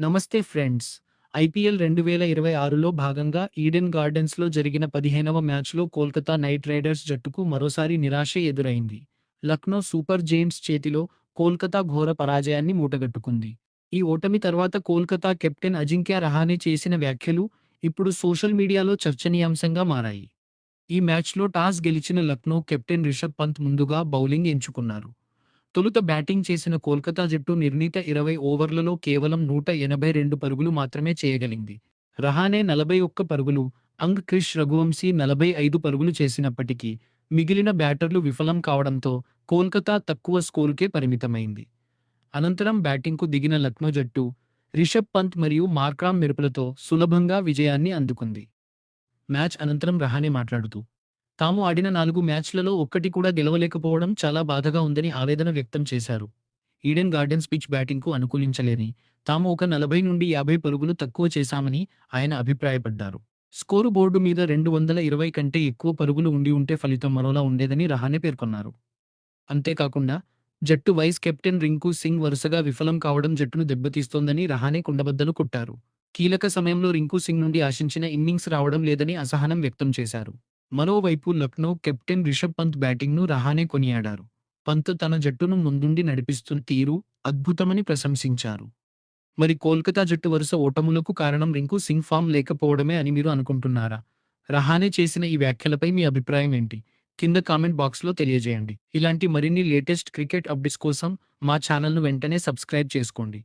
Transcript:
నమస్తే friends. IPL 2026లో భాగంగా Eden గార్డెన్స్‌లో జరిగిన 15వ మ్యాచ్‌లో కోల్కతా నైట్ రైడర్స్ జట్టుకు మరోసారి నిరాశ ఎదురైంది. లక్నో సూపర్ జెయింట్స్ చేతిలో కోల్కతా ఘోర పరాజయాన్ని మూటగట్టుకుంది. ఈ ఓటమి తర్వాత కోల్కతా కెప్టెన్ అజింక్య రహానె చేసిన వ్యాఖ్యలు ఇప్పుడు సోషల్ మీడియాలో చర్చనీయాంశంగా మారాయి. ఈ మ్యాచ్‌లో టాస్ గెలిచిన లక్నో కెప్టెన్ రిషబ్ పంత్ ముందుగా బౌలింగ్ ఎంచుకున్నారు. తొలుత బ్యాటింగ్ చేసిన కోల్కతా జట్టు నిర్ణీత 20 ఓవర్లలో కేవలం 182 పరుగులు మాత్రమే చేయగలిగింది. రహానె 41 పరుగులు, అంగ్ క్రిష్ రఘువంశీ 45 పరుగులు చేసినప్పటికీ మిగిలిన బ్యాటర్లు విఫలం కావడంతో కోల్కతా తక్కువ స్కోరుకే పరిమితమైంది. అనంతరం బ్యాటింగ్కు దిగిన లక్నో జట్టు రిషబ్ పంత్ మరియు మార్క్రామ్ మెరుపులతో సులభంగా విజయాన్ని అందుకుంది. మ్యాచ్ అనంతరం రహానె మాట్లాడుతూ తాము ఆడిన 4 మ్యాచ్‌లలో ఒక్కటి కూడా గెలవలేకపోవడం చాలా బాధగా ఉందని ఆవేదన వ్యక్తం చేశారు. ఈడెన్ గార్డెన్స్ పిచ్ బ్యాటింగ్‌కు అనుకూలించలేదని, తాము ఒక 40 నుండి 50 పరుగులు తక్కువ చేశామని ఆయన అభిప్రాయపడ్డారు. స్కోరు బోర్డు మీద 220 కంటే ఎక్కువ పరుగులు ఉండి ఉంటే ఫలితం మరోలా ఉండేదని రహానె పేర్కొన్నారు. అంతేకాకుండా జట్టు వైస్ కెప్టెన్ రింకు సింగ్ వరుసగా విఫలం కావడం జట్టును దెబ్బతీస్తోందని రహానె కుండబద్దలు కొట్టారు. కీలక సమయంలో రింకు సింగ్ నుండి ఆశించిన ఇన్నింగ్స్ రావడం లేదని అసహనం వ్యక్తం చేశారు. మరోవైపు లక్నో కెప్టెన్ రిషబ్ పంత్ బ్యాటింగ్‌ను రహానె కొనియాడారు. పంత్ తన జట్టును ముందుండి నడిపిస్తున్న తీరు అద్భుతమని ప్రశంసించారు. మరి కోల్కతా జట్టు వరుస ఓటములకు కారణం రింకు సింగ్ ఫామ్ లేకపోవడమే అని మీరు అనుకుంటున్నారా? రహానె చేసిన ఈ వ్యాఖ్యలపై మీ అభిప్రాయం ఏంటి? కింద కామెంట్ బాక్స్‌లో తెలియజేయండి. ఇలాంటి మరిన్ని లేటెస్ట్ క్రికెట్ అప్డేట్స్ కోసం మా ఛానల్‌ను వెంటనే సబ్స్క్రైబ్ చేసుకోండి.